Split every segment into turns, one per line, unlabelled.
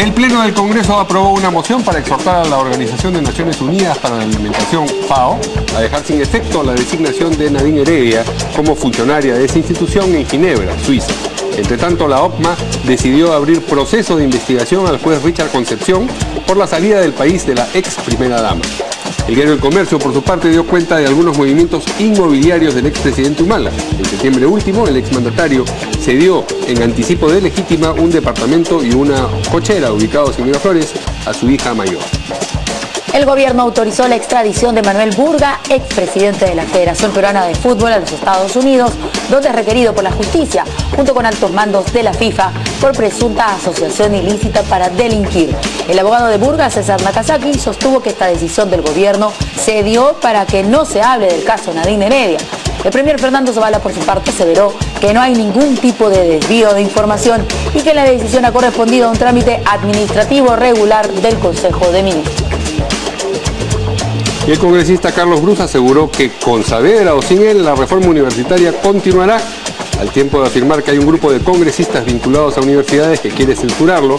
El Pleno del Congreso aprobó una moción para exhortar a la Organización de Naciones Unidas para la Alimentación, FAO, a dejar sin efecto la designación de Nadine Heredia como funcionaria de esa institución en Ginebra, Suiza. Entre tanto, la OCMA decidió abrir proceso de investigación al juez Richard Concepción por la salida del país de la ex primera dama. El diario El Comercio, por su parte, dio cuenta de algunos movimientos inmobiliarios del expresidente Humala. En septiembre último, el exmandatario cedió en anticipo de legítima un departamento y una cochera ubicados en Miraflores a su hija mayor.
El gobierno autorizó la extradición de Manuel Burga, expresidente de la Federación Peruana de Fútbol, a los Estados Unidos, donde es requerido por la justicia, junto con altos mandos de la FIFA, por presunta asociación ilícita para delinquir. El abogado de Burga, César Nakazaki, sostuvo que esta decisión del gobierno se dio para que no se hable del caso Nadine Heredia. El premier Fernando Zavala, por su parte, aseveró que no hay ningún tipo de desvío de información y que la decisión ha correspondido a un trámite administrativo regular del Consejo de Ministros.
Y el congresista Carlos Brus aseguró que con Saavedra o sin él la reforma universitaria continuará, al tiempo de afirmar que hay un grupo de congresistas vinculados a universidades que quiere censurarlo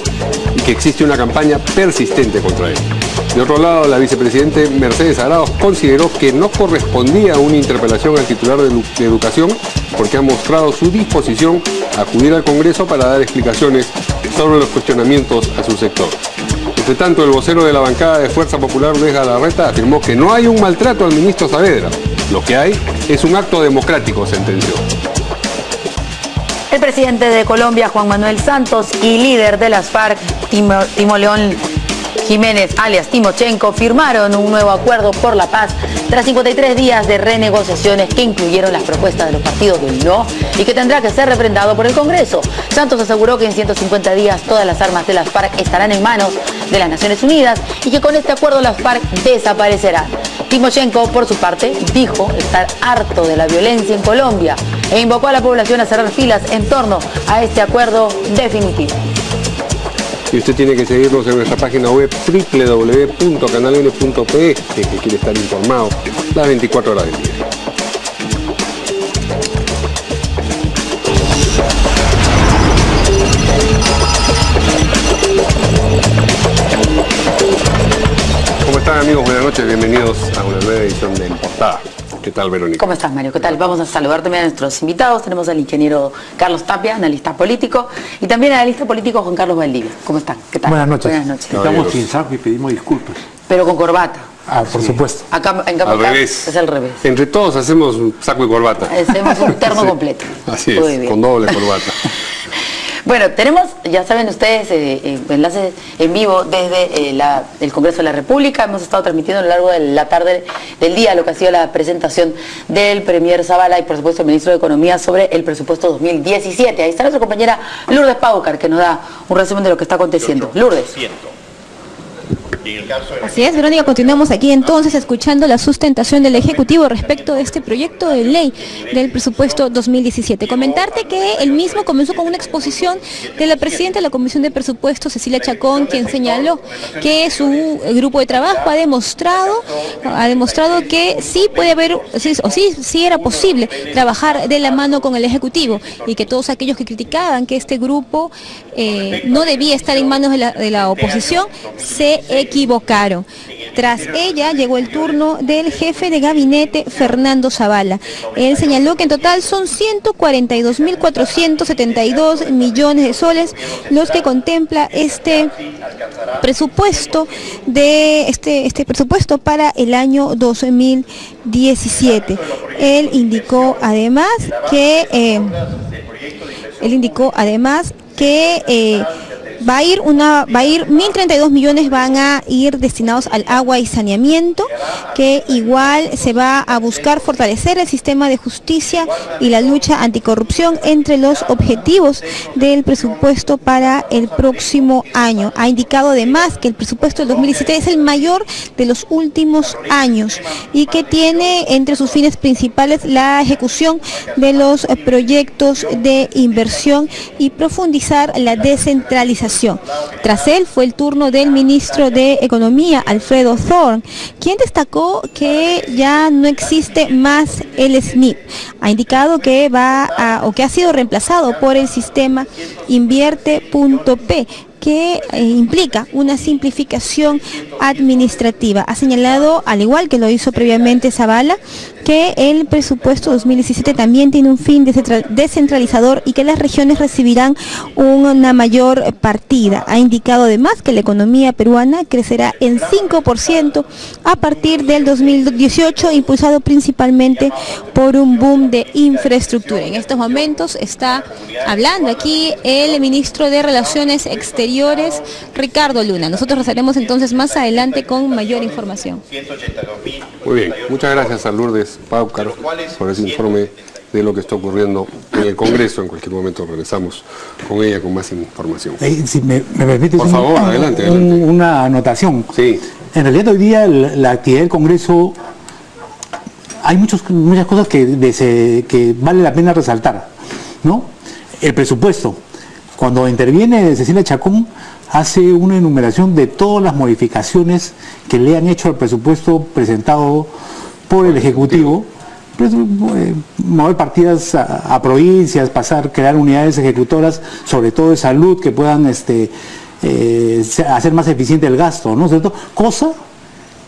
y que existe una campaña persistente contra él. De otro lado, la vicepresidente Mercedes Arauz consideró que no correspondía una interpelación al titular de Educación porque ha mostrado su disposición a acudir al Congreso para dar explicaciones sobre los cuestionamientos a su sector. Entre tanto, el vocero de la bancada de Fuerza Popular, Luis Galarreta, afirmó que no hay un maltrato al ministro Saavedra. Lo que hay es un acto democrático, sentenció.
El presidente de Colombia, Juan Manuel Santos, y líder de las FARC, Timo León Jiménez, alias Timochenko, firmaron un nuevo acuerdo por la paz tras 53 días de renegociaciones que incluyeron las propuestas de los partidos del no y que tendrá que ser refrendado por el Congreso. Santos aseguró que en 150 días todas las armas de las FARC estarán en manos de las Naciones Unidas y que con este acuerdo las FARC desaparecerán. Timochenko, por su parte, dijo estar harto de la violencia en Colombia e invocó a la población a cerrar filas en torno a este acuerdo definitivo.
Y usted tiene que seguirnos en nuestra página web www.canaln.pe, que quiere estar informado las 24 horas del día. ¿Cómo están, amigos? Buenas noches, bienvenidos a una nueva edición de En Portada. ¿Qué tal, Verónica?
¿Cómo estás, Mario? ¿Qué tal? Vamos a saludar también a nuestros invitados. Tenemos al ingeniero Carlos Tapia, analista político, y también al analista político Juan Carlos Valdivia. ¿Cómo están? ¿Qué tal?
Buenas noches.
Buenas noches.
Estamos sin saco y pedimos disculpas.
Pero con corbata.
Ah, por supuesto.
Acá en
Al revés.
es al revés.
Entre todos hacemos un saco y corbata.
Hacemos un terno completo.
Así
Muy
es,
bien.
con doble corbata.
Bueno, tenemos, ya saben ustedes, enlaces en vivo desde el Congreso de la República. Hemos estado transmitiendo a lo largo de la tarde del día lo que ha sido la presentación del premier Zavala y, por supuesto, el ministro de Economía sobre el presupuesto 2017. Ahí está nuestra compañera Lourdes Paucar, que nos da un resumen de lo que está aconteciendo. Lourdes.
Así es, Verónica, continuamos aquí entonces escuchando la sustentación del Ejecutivo respecto de este proyecto de ley del presupuesto 2017. Comentarte que el mismo comenzó con una exposición de la presidenta de la Comisión de Presupuestos, Cecilia Chacón, quien señaló que su grupo de trabajo ha demostrado que sí puede haber, sí era posible trabajar de la mano con el Ejecutivo y que todos aquellos que criticaban que este grupo no debía estar en manos de la oposición se equivocaron. Tras ella llegó el turno del jefe de gabinete, Fernando Zavala. Él señaló que en total son 142.472 millones de soles los que contempla este presupuesto este presupuesto para el año 2017. Él indicó además que va a ir 1.032 millones van a ir destinados al agua y saneamiento, que igual se va a buscar fortalecer el sistema de justicia y la lucha anticorrupción entre los objetivos del presupuesto para el próximo año. Ha indicado además que el presupuesto del 2017 es el mayor de los últimos años y que tiene entre sus fines principales la ejecución de los proyectos de inversión y profundizar la descentralización. Tras él fue el turno del ministro de Economía, Alfredo Thorne, quien destacó que ya no existe más el SNIP. Ha indicado que ha sido reemplazado por el sistema Invierte.p, que implica una simplificación administrativa. Ha señalado, al igual que lo hizo previamente Zavala, que el presupuesto 2017 también tiene un fin descentralizador y que las regiones recibirán una mayor partida. Ha indicado además que la economía peruana crecerá en 5% a partir del 2018, impulsado principalmente por un boom de infraestructura. En estos momentos está hablando aquí el ministro de Relaciones Exteriores, Ricardo Luna. Nosotros regresaremos entonces más adelante con mayor información.
Muy bien, muchas gracias a Lourdes Paucar por ese informe de lo que está ocurriendo en el Congreso. En cualquier momento regresamos con ella con más información.
Si me permites,
por favor, adelante.
Una anotación.
Sí.
En realidad hoy día la actividad del Congreso, hay muchas cosas que vale la pena resaltar, ¿no? El presupuesto. Cuando interviene Cecilia Chacón, hace una enumeración de todas las modificaciones que le han hecho al presupuesto presentado por el Ejecutivo. Mover partidas a provincias, crear unidades ejecutoras, sobre todo de salud, que puedan hacer más eficiente el gasto, ¿no es cierto? Cosa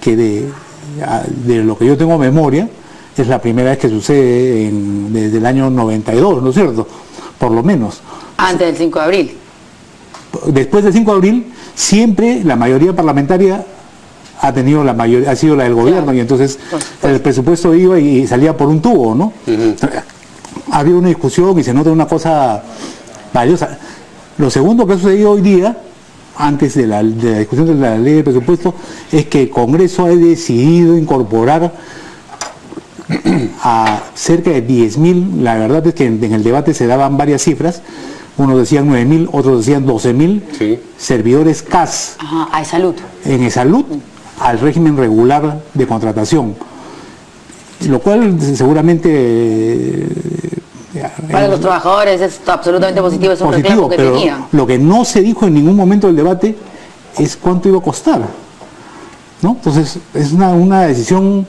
que de lo que yo tengo memoria, es la primera vez que sucede desde el año 92, ¿no es cierto? Por lo menos.
Antes del 5 de abril.
Después del 5 de abril, siempre la mayoría parlamentaria ha sido la del gobierno, claro. Y entonces el presupuesto iba y salía por un tubo, ¿no? Había una discusión y se nota una cosa valiosa. Lo segundo que ha sucedido hoy día, antes de la discusión de la ley de presupuesto, es que el Congreso ha decidido incorporar a cerca de 10.000, la verdad es que en el debate se daban varias cifras, unos decían 9.000, otros decían 12.000, sí, servidores CAS.
Ajá, a salud.
En salud, al régimen regular de contratación, lo cual seguramente
para los trabajadores es absolutamente positivo, es un reclamo que
pero
tenían.
Lo que no se dijo en ningún momento del debate es cuánto iba a costar, ¿no? Entonces es una decisión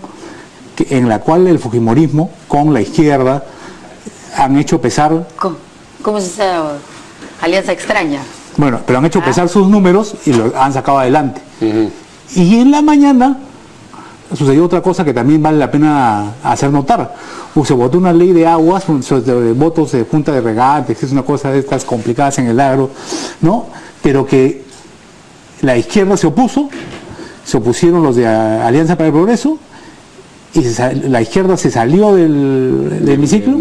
en la cual el fujimorismo con la izquierda han hecho pesar.
¿Cómo es esa alianza extraña?
Bueno, pero han hecho pesar sus números y lo han sacado adelante. Y en la mañana sucedió otra cosa que también vale la pena hacer notar. Se votó una ley de aguas, de votos de junta de regantes, que es una cosa de estas complicadas en el agro, ¿no? Pero que la izquierda se opusieron los de Alianza para el Progreso, y la izquierda se salió del hemiciclo,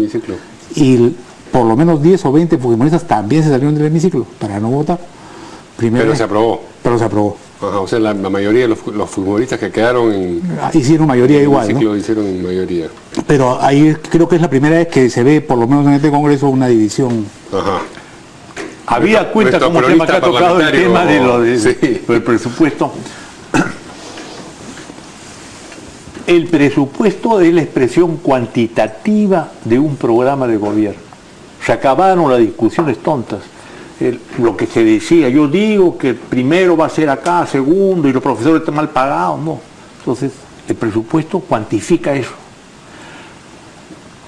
y por lo menos 10 o 20 fujimoristas también se salieron del hemiciclo para no votar.
Pero se aprobó.
Pero se aprobó.
Ajá, o sea, la mayoría de los fujimoristas que quedaron
hicieron mayoría igual,
¿no? Hicieron mayoría.
Pero ahí creo que es la primera vez que se ve, por lo menos en este Congreso, una división.
Ajá.
Había cuenta como tema que ha tocado el tema del presupuesto. El presupuesto es la expresión cuantitativa de un programa de gobierno. Se acabaron las discusiones tontas. Lo que se decía, yo digo que primero va a ser acá, segundo, y los profesores están mal pagados, no. Entonces, el presupuesto cuantifica eso.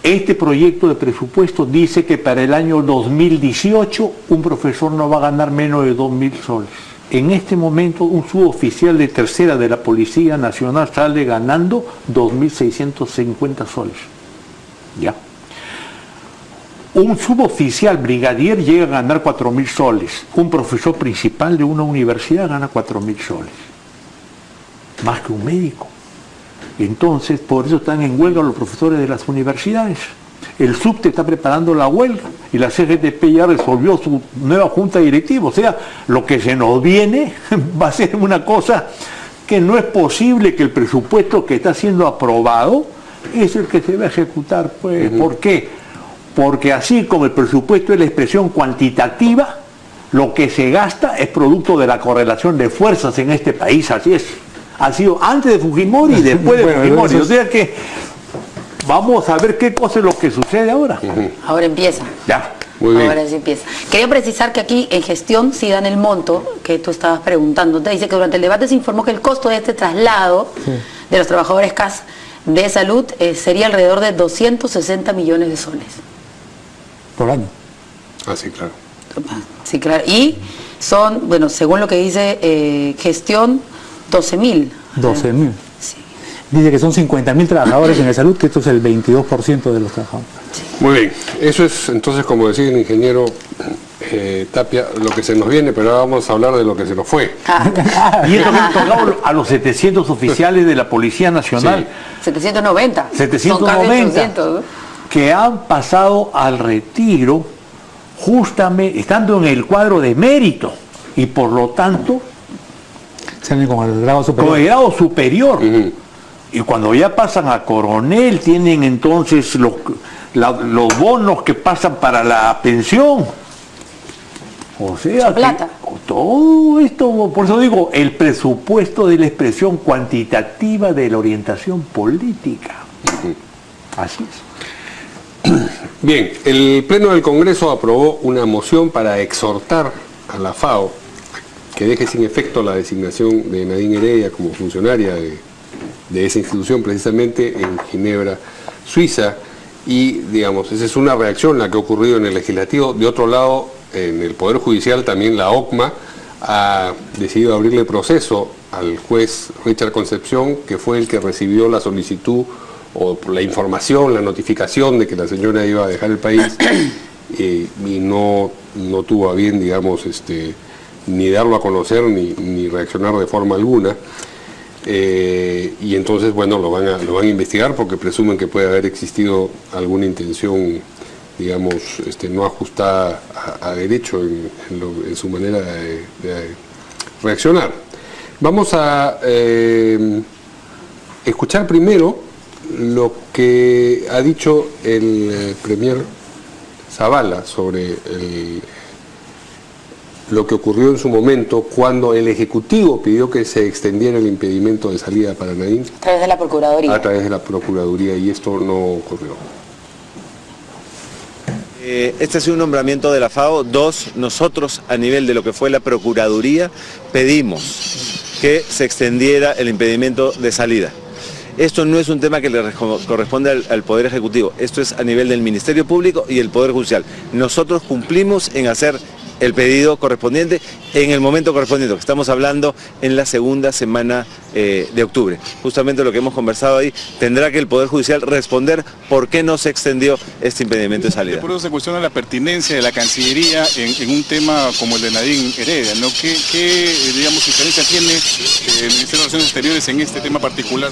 Este proyecto de presupuesto dice que para el año 2018 un profesor no va a ganar menos de 2.000 soles. En este momento un suboficial de tercera de la Policía Nacional sale ganando 2.650 soles. ¿Ya? Un suboficial brigadier llega a ganar 4.000 soles. Un profesor principal de una universidad gana 4.000 soles. Más que un médico. Entonces, por eso están en huelga los profesores de las universidades. El SUBTE está preparando la huelga y la CGTP ya resolvió su nueva junta directiva. O sea, lo que se nos viene va a ser una cosa que no es posible que el presupuesto que está siendo aprobado es el que se va a ejecutar. Pues, ¿por qué? Porque así como el presupuesto es la expresión cuantitativa, lo que se gasta es producto de la correlación de fuerzas en este país, así es. Ha sido antes de Fujimori y después de Fujimori. O sea que vamos a ver qué cosa es lo que sucede ahora.
Ahora empieza.
Ya.
Muy bien.
Ahora sí empieza. Quería precisar que aquí en gestión sí dan el monto que tú estabas preguntando. Te dice que durante el debate se informó que el costo de este traslado de los trabajadores CAS de salud sería alrededor de 260 millones de soles.
Por año.
Ah, sí, claro.
Sí, claro. Y son, bueno, según lo que dice gestión, 12.000.
12.000.
Sí.
Dice que son 50.000 trabajadores en la salud, que esto es el 22% de los trabajadores.
Muy bien, eso es entonces, como decía el ingeniero Tapia, lo que se nos viene, pero ahora vamos a hablar de lo que se nos fue.
Y esto que hemos tocado a los 700 oficiales de la Policía Nacional.
790.
790
Son casi 800, ¿no?
que han pasado al retiro justamente estando en el cuadro de mérito y por lo tanto
Salen con el grado superior.
con el grado superior. Y cuando ya pasan a coronel tienen entonces los bonos que pasan para la pensión. O sea,
plata.
Todo esto, por eso digo, el presupuesto de la expresión cuantitativa de la orientación política. Así es.
Bien, el Pleno del Congreso aprobó una moción para exhortar a la FAO que deje sin efecto la designación de Nadine Heredia como funcionaria de esa institución, precisamente en Ginebra, Suiza. Y, digamos, esa es una reacción la que ha ocurrido en el Legislativo. De otro lado, en el Poder Judicial también la OCMA ha decidido abrirle proceso al juez Richard Concepción, que fue el que recibió la solicitud o la información, la notificación de que la señora iba a dejar el país y no tuvo a bien, digamos, ni darlo a conocer ni reaccionar de forma alguna. Y entonces, bueno, lo van a investigar porque presumen que puede haber existido alguna intención, digamos, no ajustada a derecho en su manera de reaccionar. Vamos a escuchar primero lo que ha dicho el premier Zavala sobre lo que ocurrió en su momento cuando el Ejecutivo pidió que se extendiera el impedimento de salida para Nadine.
A través de la Procuraduría.
A través de la Procuraduría, y esto no ocurrió.
Este ha sido un nombramiento de la FAO. Dos, nosotros a nivel de lo que fue la Procuraduría pedimos que se extendiera el impedimento de salida. Esto no es un tema que le corresponde al Poder Ejecutivo, esto es a nivel del Ministerio Público y el Poder Judicial. Nosotros cumplimos en hacer el pedido correspondiente en el momento correspondiente, que estamos hablando en la segunda semana de octubre. Justamente lo que hemos conversado ahí, tendrá que el Poder Judicial responder por qué no se extendió este impedimento de salida.
Por eso se cuestiona la pertinencia de la Cancillería en un tema como el de Nadine Heredia, ¿no? ¿Qué digamos, injerencia tiene el Ministerio de Relaciones Exteriores en este tema particular?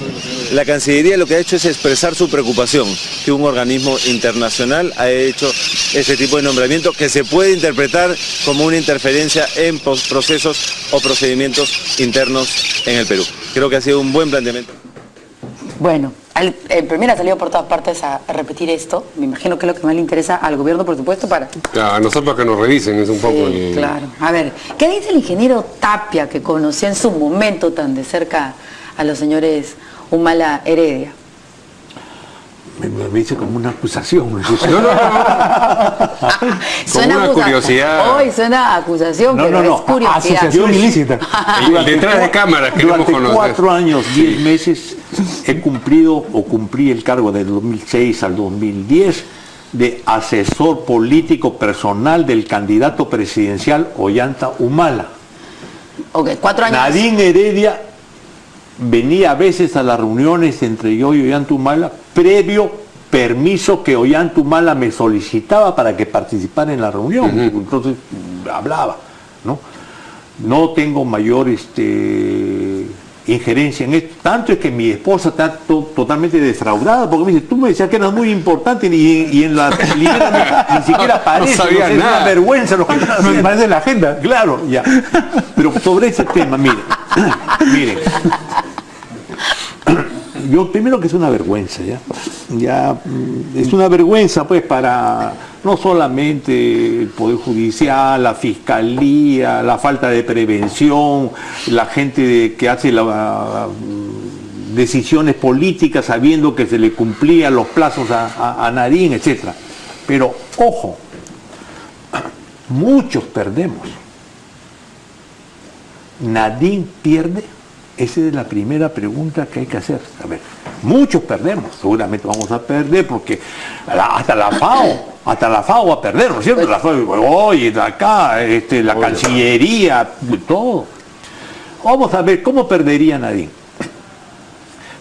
La Cancillería lo que ha hecho es expresar su preocupación que un organismo internacional ha hecho este tipo de nombramiento que se puede interpretar como una interferencia en procesos o procedimientos internos en el Perú. Creo que ha sido un buen planteamiento.
Bueno, el premier ha salido por todas partes a repetir esto. Me imagino que es lo que más le interesa al gobierno, por supuesto, para...
A nosotros que nos revisen es un poco...
Claro. A ver, ¿qué dice el ingeniero Tapia, que conoció en su momento tan de cerca a los señores Humala Heredia?
Me dice como una acusación.
No.
Suena
una curiosidad.
Hoy suena a acusación, pero es curiosidad.
Asociación ilícita.
Detrás de cámaras queremos
durante
conocer.
4 años, 10 meses, cumplí el cargo del 2006 al 2010 de asesor político personal del candidato presidencial Ollanta Humala.
Ok, 4 años.
Nadine Heredia venía a veces a las reuniones entre yo y Ollanta Humala previo permiso que Ollanta Humala me solicitaba para que participara en la reunión. Entonces hablaba, ¿no? No tengo mayor injerencia en esto. Tanto es que mi esposa está totalmente defraudada porque me dice, tú me decías que eras muy importante y en la libera ni siquiera aparece.
No sabía
es
nada.
una vergüenza lo que estás haciendo.
Me parece la agenda.
Claro, ya. Pero sobre ese tema, miren. Yo primero que es una vergüenza, ya es una vergüenza pues para no solamente el Poder Judicial, la Fiscalía, la falta de prevención, la gente que hace decisiones políticas sabiendo que se le cumplían los plazos a Nadine, etc. Pero ojo, muchos perdemos. Nadine pierde. Esa es la primera pregunta que hay que hacer. A ver, muchos perdemos, seguramente vamos a perder porque hasta la FAO Hasta la FAO va a perder, ¿no es cierto? La FAO, oye, de acá, la Cancillería, todo. Vamos a ver, ¿cómo perdería Nadine?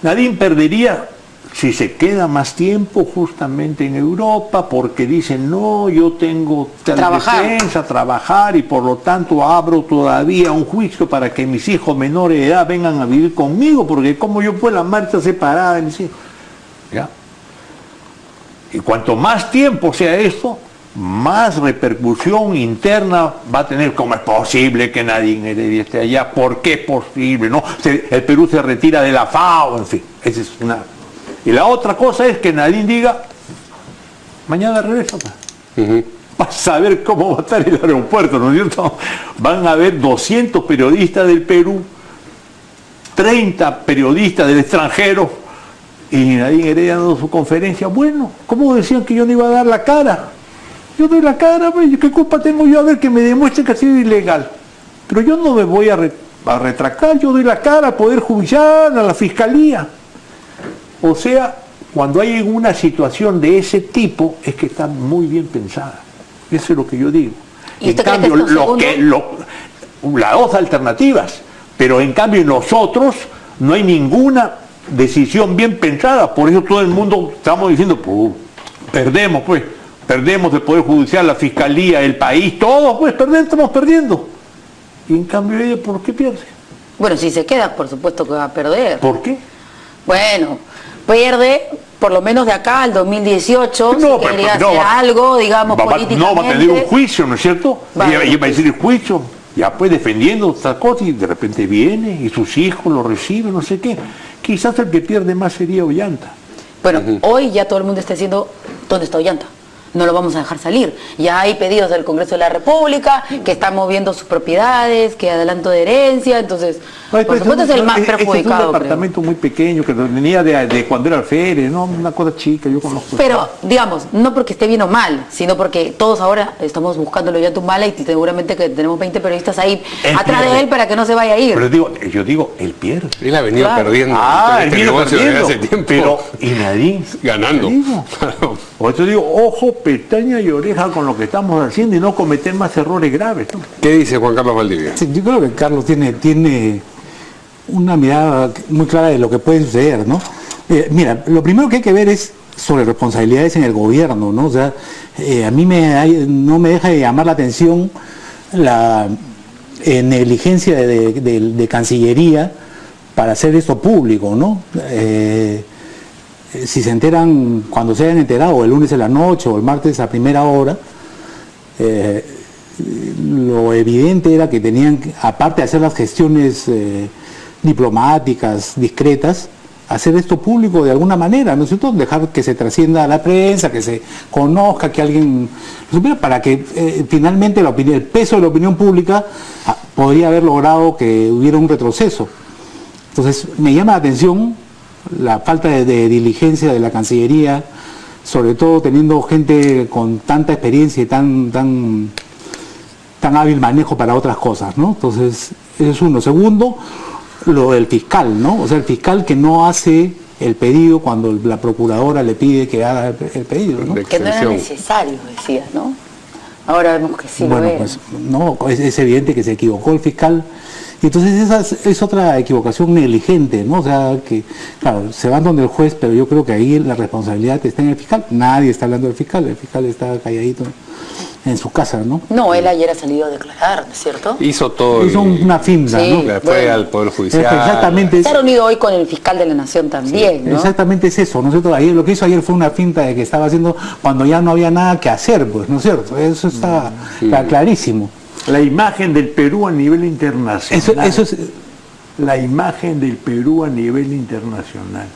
Nadine perdería si se queda más tiempo justamente en Europa, porque dicen, no, yo tengo tal defensa, trabajar, y por lo tanto abro todavía un juicio para que mis hijos menores de edad vengan a vivir conmigo, porque como yo fue la marcha separada de mis hijos. ¿Ya? Y cuanto más tiempo sea esto, más repercusión interna va a tener. ¿Cómo es posible que Nadine Heredia esté allá? ¿Por qué es posible? ¿No? El Perú se retira de la FAO, en fin. Esa es una. Y la otra cosa es que Nadine diga, mañana regreso. Vas a ver cómo va a estar el aeropuerto, ¿no es cierto? Van a haber 200 periodistas del Perú, 30 periodistas del extranjero, y Nadine Heredia dando su conferencia. Bueno, ¿cómo decían que yo no iba a dar la cara? Yo doy la cara, ¿qué culpa tengo yo? A ver, que me demuestren que ha sido ilegal. Pero yo no me voy a retractar, yo doy la cara al Poder Judicial, a la Fiscalía. O sea, cuando hay una situación de ese tipo, es que está muy bien pensada. Eso es lo que yo digo.
¿Y
en cambio, las dos alternativas, pero en cambio en los otros no hay ninguna decisión bien pensada. Por eso todo el mundo estamos diciendo, perdemos el Poder Judicial, la Fiscalía, el país, todos estamos perdiendo. Y en cambio ella, ¿por qué pierde?
Bueno, si se queda, por supuesto que va a perder.
¿Por qué?
Bueno, pierde por lo menos de acá al 2018,
no,
si quería hacer algo, digamos, políticamente.
No, va a tener un juicio, ¿no es cierto? Ella va a decir el juicio, ya pues defendiendo esta cosa, y de repente viene y sus hijos lo reciben, no sé qué. Quizás el que pierde más sería Ollanta.
Bueno, hoy ya todo el mundo está diciendo, ¿dónde está Ollanta? No lo vamos a dejar salir. Ya hay pedidos del Congreso de la República que están moviendo sus propiedades, que adelanto de herencia, entonces, por supuesto es el más perjudicado.
Es un departamento muy pequeño que venía de cuando era alférez, ¿no? Una cosa chica, yo conozco.
Pero, digamos, no porque esté bien o mal, sino porque todos ahora estamos buscando a Ollanta Humala y seguramente que tenemos 20 periodistas ahí atrás de él para que no se vaya a ir.
Pero yo digo, él pierde.
Él ha venido perdiendo.
Él venido perdiendo. Hace tiempo. Pero, y Nadine
ganando.
Por eso digo, ojo, pestaña y oreja con lo que estamos haciendo y no cometer más errores graves, ¿no?
¿Qué dice Juan Carlos Valdivia?
Sí, yo creo que Carlos tiene una mirada muy clara de lo que puede suceder, ¿no? Mira, lo primero que hay que ver es sobre responsabilidades en el gobierno, ¿no? O sea, a mí no me deja de llamar la atención la negligencia de Cancillería para hacer esto público, ¿no? Si se enteran, cuando se hayan enterado, el lunes en la noche o el martes a primera hora, lo evidente era que tenían, aparte de hacer las gestiones diplomáticas, discretas, hacer esto público de alguna manera, ¿no es cierto? Dejar que se trascienda a la prensa, que se conozca, que alguien lo supiera, para que finalmente el peso de la opinión pública podría haber logrado que hubiera un retroceso. Entonces, me llama la atención la falta de diligencia de la Cancillería, sobre todo teniendo gente con tanta experiencia y tan hábil manejo para otras cosas, ¿no? Entonces, eso es uno. Segundo, lo del fiscal, ¿no? O sea, el fiscal que no hace el pedido cuando la procuradora le pide que haga el pedido, ¿no?
Que no era necesario, decía, ¿no? Ahora vemos que sí lo era.
Pues no, es evidente que se equivocó el fiscal. Y entonces esa es otra equivocación negligente, ¿no? O sea, que, claro, se van donde el juez, pero yo creo que ahí la responsabilidad está en el fiscal. Nadie está hablando del fiscal, el fiscal está calladito en su casa, ¿no?
No, él ayer ha salido a declarar, ¿no es cierto?
Hizo todo.
Hizo una finta,
sí,
¿no?
Fue al Poder Judicial.
Exactamente.
Se ha reunido hoy con el fiscal de la Nación también, sí, ¿no?
Exactamente es eso, ¿no es cierto? Ayer, lo que hizo ayer fue una finta de que estaba haciendo cuando ya no había nada que hacer, pues, ¿no es cierto? Eso está clarísimo.
La imagen del Perú a nivel internacional.
Eso es...
La imagen del Perú a nivel internacional.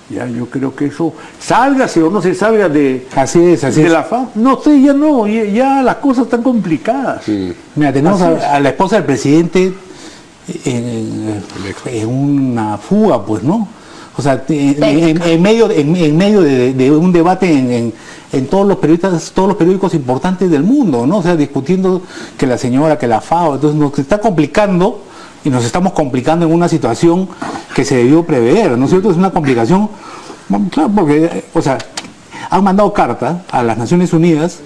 Ya, yo creo que eso, sálgase o no se salga de la FAO. No sé, ya las cosas están complicadas.
Sí.
Mira, tenemos a la esposa del presidente en una fuga, pues, ¿no? O sea, en medio de un debate en todos los periódicos importantes del mundo, ¿no? O sea, discutiendo que la señora, que la FAO, entonces nos está complicando y nos estamos complicando en una situación que se debió prever, ¿no es cierto? Es una complicación, claro, porque, o sea, han mandado carta a las Naciones Unidas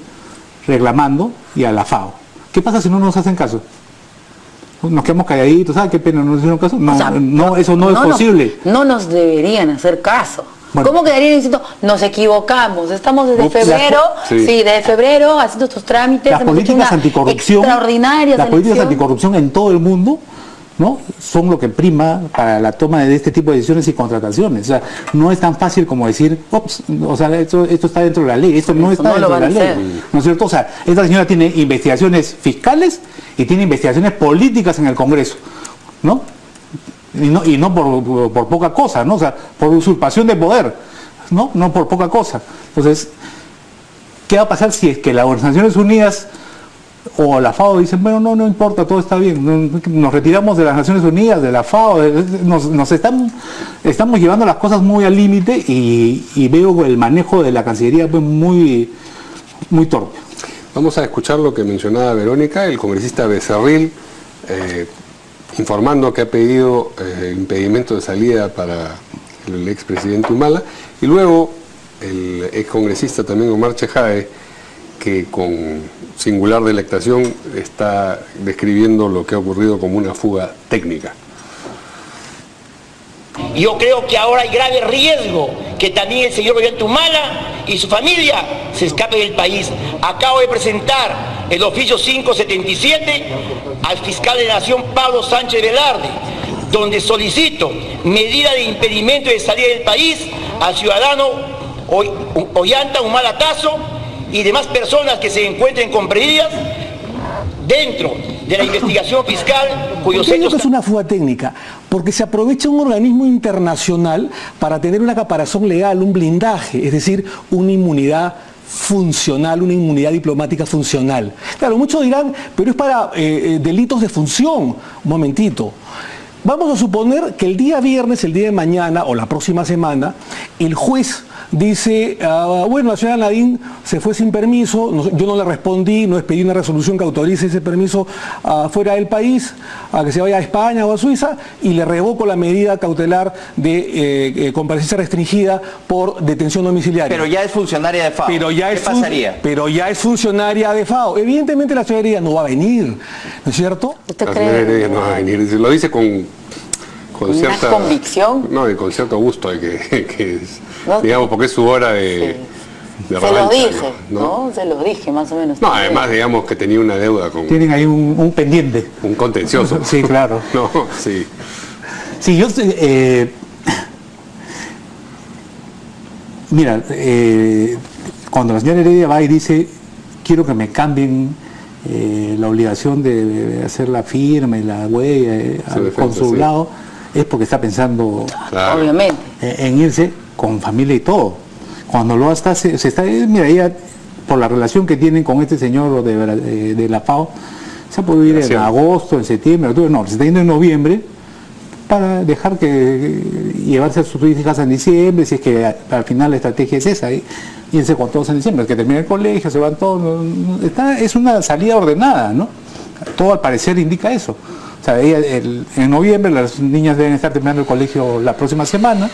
reclamando y a la FAO. ¿Qué pasa si no nos hacen caso? Nos quedamos calladitos, qué pena, no nos hicieron caso. No,
O sea,
eso no es posible.
No nos deberían hacer caso.
Bueno.
¿Cómo quedarían diciendo, nos equivocamos? Estamos desde febrero, desde febrero haciendo estos trámites.
Las políticas anticorrupción,
extraordinarias
las políticas anticorrupción en todo el mundo, ¿no?, son lo que prima para la toma de este tipo de decisiones y contrataciones. O sea, no es tan fácil como decir, ops, o sea, esto está dentro de la ley, esto no está dentro de la ley. ¿No es cierto? O sea, esta señora tiene investigaciones fiscales y tiene investigaciones políticas en el Congreso, ¿no? Y no por poca cosa, ¿no? O sea, por usurpación de poder, ¿no? No por poca cosa. Entonces, ¿qué va a pasar si es que las Naciones Unidas o la FAO dicen, bueno, no importa, todo está bien, nos retiramos de las Naciones Unidas, de la FAO, estamos llevando las cosas muy al límite y veo el manejo de la Cancillería pues, muy torpe.
Vamos a escuchar lo que mencionaba Verónica, el congresista Becerril, informando que ha pedido impedimento de salida para el expresidente Humala, y luego el excongresista también Omar Chejade, que con singular delectación está describiendo lo que ha ocurrido como una fuga técnica.
Yo creo que ahora hay grave riesgo que también el señor Ollanta y su familia se escape del país. Acabo de presentar el oficio 577 al fiscal de la Nación Pablo Sánchez Velarde, donde solicito medida de impedimento de salida del país al ciudadano Ollanta Humala Tasso y demás personas que se encuentren comprendidas dentro de la investigación fiscal cuyos hechos...
Es una fuga técnica, porque se aprovecha un organismo internacional para tener una caparazón legal, un blindaje, es decir, una inmunidad funcional, una inmunidad diplomática funcional. Claro, muchos dirán, pero es para delitos de función. Un momentito. Vamos a suponer que el día viernes, el día de mañana o la próxima semana, el juez dice, bueno, la señora Nadine se fue sin permiso, yo no le respondí, no expedí una resolución que autorice ese permiso fuera del país, a que se vaya a España o a Suiza, y le revoco la medida cautelar de comparecencia restringida por detención domiciliaria.
Pero ya es funcionaria de FAO.
¿Qué
pasaría?
Pero ya es funcionaria de FAO. Evidentemente la señora Heredia no va a venir, ¿no es cierto?
¿Usted
La señora Heredia no va a venir, lo dice con cierta
convicción.
No, y con cierto gusto, que
No,
digamos, porque es su hora de
se
revancha,
lo dije,
¿no?
Se lo dije, más o menos.
No, además, digamos que tenía una deuda con...
Tienen ahí un pendiente.
Un contencioso.
Sí, claro.
No, sí.
Sí, yo... mira, cuando la señora Heredia va y dice, quiero que me cambien la obligación de hacer la firma y la huella al consulado, es porque está pensando
obviamente
en irse con familia y todo. Cuando lo está, se está, mira, ella, por la relación que tienen con este señor de la FAO, se ha podido ir en agosto, en septiembre, octubre, no, se está yendo en noviembre para dejar que llevarse a sus hijas en diciembre, si es que al final la estrategia es esa, irse con todos en diciembre, que termine el colegio, se van todos, es una salida ordenada, ¿no? Todo al parecer indica eso. O sea, en noviembre las niñas deben estar terminando el colegio la próxima semana,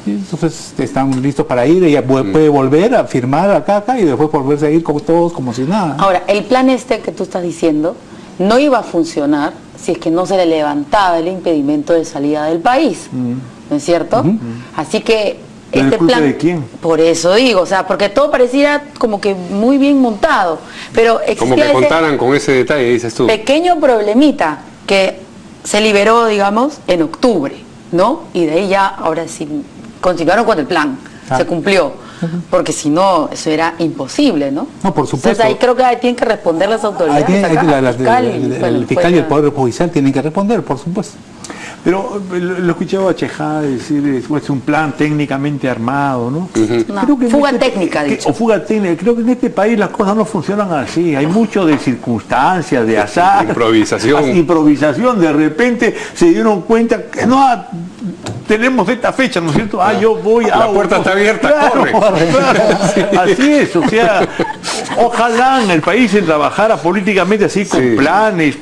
y entonces están listos para ir, ella puede volver a firmar acá y después volverse a ir con todos como si nada.
Ahora, el plan que tú estás diciendo no iba a funcionar si es que no se le levantaba el impedimento de salida del país, ¿no es cierto? Así que este plan...
¿De quién?
Por eso digo, o sea, porque todo pareciera como que muy bien montado, pero
como que contaran con ese detalle, dices tú.
Pequeño problemita que se liberó, digamos, en octubre, ¿no? Y de ahí ya, ahora sí, continuaron con el plan, se cumplió. Porque si no, eso era imposible, ¿no?
No, por supuesto.
Entonces ahí creo que tienen que responder las autoridades.
El fiscal y el Poder Judicial tienen que responder, por supuesto.
Pero lo escuchaba a Chejade decir, es un plan técnicamente armado, ¿no?
Creo que fuga técnica, dicho.
O fuga técnica. Creo que en este país las cosas no funcionan así. Hay mucho de circunstancias, de azar. Improvisación. De repente se dieron cuenta que no tenemos esta fecha, ¿no es cierto? Yo voy a...
La puerta está abierta,
claro, corre. Así es, o sea, ojalá en el país se trabajara políticamente así, con planes,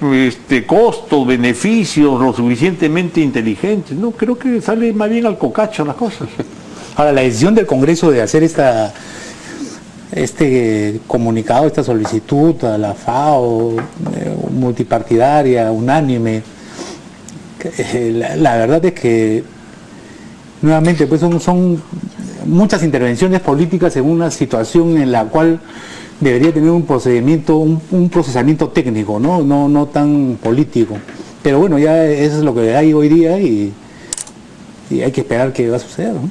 costos, beneficios, lo suficientemente inteligentes. No, creo que sale más bien al cocacho las cosas.
Ahora, la decisión del Congreso de hacer esta este comunicado, esta solicitud a la FAO, multipartidaria, unánime. La verdad es que nuevamente pues son muchas intervenciones políticas en una situación en la cual debería tener un procedimiento, un procesamiento técnico, no tan político. Pero bueno, ya eso es lo que hay hoy día y hay que esperar qué va a suceder, ¿no?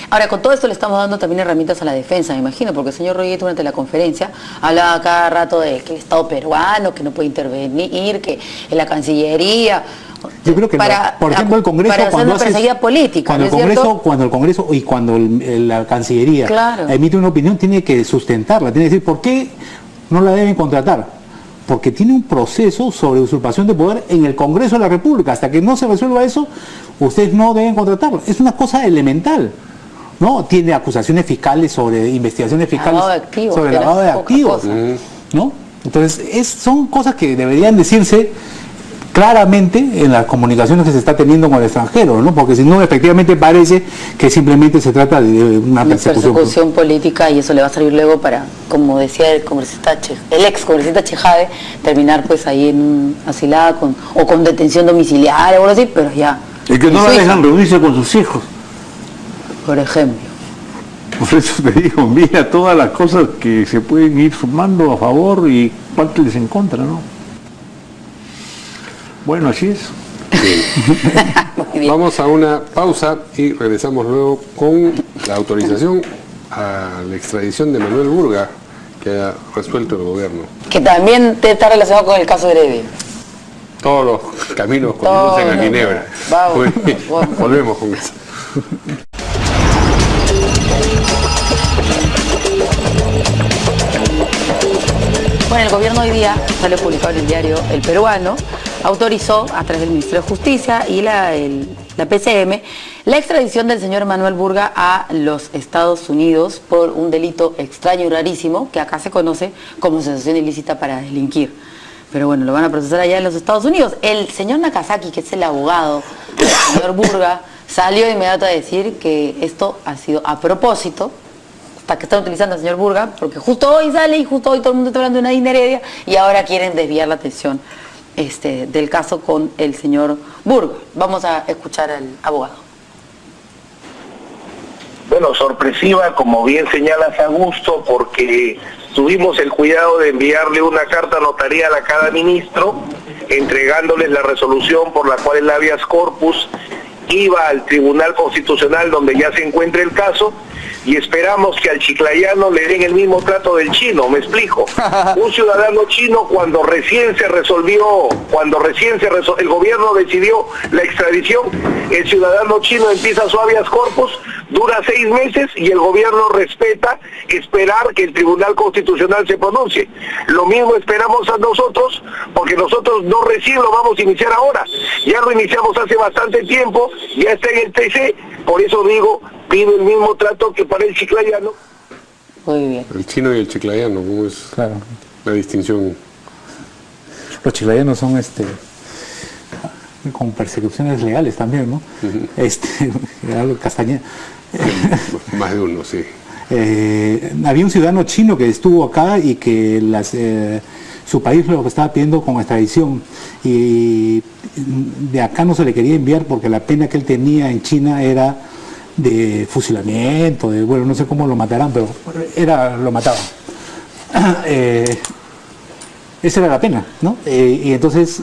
Ahora, con todo esto le estamos dando también herramientas a la defensa, me imagino, porque el señor Royet durante la conferencia hablaba cada rato de que el Estado peruano, que no puede intervenir, que en la Cancillería.
Yo creo que, por ejemplo, el Congreso,
para cuando
el Congreso y cuando la Cancillería emite una opinión, tiene que sustentarla, tiene que decir por qué no la deben contratar. Porque tiene un proceso sobre usurpación de poder en el Congreso de la República. Hasta que no se resuelva eso, ustedes no deben contratarlo. Es una cosa elemental, ¿no? Tiene acusaciones fiscales sobre investigaciones fiscales sobre lavado de activos, ¿no? Entonces, son cosas que deberían decirse claramente en las comunicaciones que se está teniendo con el extranjero, ¿no? Porque si no, efectivamente parece que simplemente se trata de una persecución
política, y eso le va a servir luego para, como decía el ex congresista Chejade, terminar pues ahí en asilada o con detención domiciliaria o algo así, pero ya.
Y que no la dejan reunirse con sus hijos.
Por ejemplo.
Por eso te digo, mira todas las cosas que se pueden ir sumando a favor y cuántas en contra, ¿no? Bueno, así es.
Vamos a una pausa y regresamos luego con la autorización a la extradición de Manuel Burga, que ha resuelto el gobierno.
Que también está relacionado con el caso de Heredia.
Todos los caminos conducen a Ginebra.
Vamos.
Volvemos con eso.
Bueno, el gobierno hoy día, salió publicado en el diario El Peruano, autorizó a través del Ministerio de Justicia y la PCM la extradición del señor Manuel Burga a los Estados Unidos por un delito extraño y rarísimo que acá se conoce como asociación ilícita para delinquir. Pero bueno, lo van a procesar allá en los Estados Unidos. El señor Nakazaki, que es el abogado del señor Burga, salió de inmediato a decir que esto ha sido a propósito, hasta que están utilizando al señor Burga, porque justo hoy sale y justo hoy todo el mundo está hablando de Nadine Heredia y ahora quieren desviar la atención del caso con el señor Burga. Vamos a escuchar al abogado.
Bueno, sorpresiva, como bien señalas, Augusto, porque tuvimos el cuidado de enviarle una carta notarial a cada ministro, entregándoles la resolución por la cual el habeas corpus iba al Tribunal Constitucional donde ya se encuentra el caso, y esperamos que al chiclayano le den el mismo trato del chino, me explico. Un ciudadano chino cuando recién se resolvió, el gobierno decidió la extradición, el ciudadano chino empieza su habeas corpus, dura 6 meses y el gobierno respeta esperar que el Tribunal Constitucional se pronuncie. Lo mismo esperamos a nosotros, porque nosotros no recién lo vamos a iniciar ahora, ya lo iniciamos hace bastante tiempo, ya está en el TC, por eso digo, pido el mismo trato que para el chiclayano.
Muy bien.
El chino y el chiclayano, ¿cómo es la distinción?
Los chiclayanos son con persecuciones legales también, ¿no? Castañeda.
Más de uno, sí.
Había un ciudadano chino que estuvo acá y que su país lo estaba pidiendo con extradición, y de acá no se le quería enviar porque la pena que él tenía en China era de fusilamiento, bueno, no sé cómo lo matarán, pero lo mataban. Esa era la pena, ¿no? Y entonces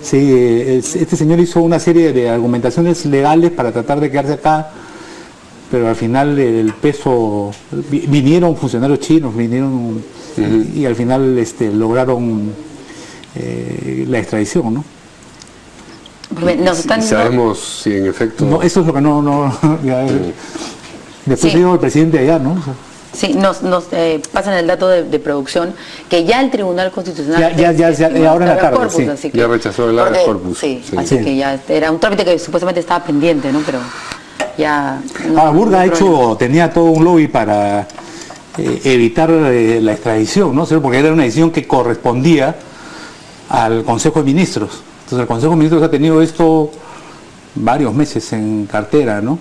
este señor hizo una serie de argumentaciones legales para tratar de quedarse acá, pero al final el peso, vinieron funcionarios chinos, y al final lograron la extradición, ¿no?
Sabemos si en efecto...
No, eso es lo que después dijo el presidente allá, ¿no? O sea,
sí, nos pasan el dato de producción que ya el Tribunal Constitucional
ahora en la tarde, corpus,
así que,
ya rechazó el habeas corpus.
Sí, así que ya era un trámite que supuestamente estaba pendiente, ¿no? Pero ya...
Burga tenía todo un lobby para evitar la extradición, ¿no? Porque era una decisión que correspondía al Consejo de Ministros. Entonces el Consejo de Ministros ha tenido esto varios meses en cartera, ¿no?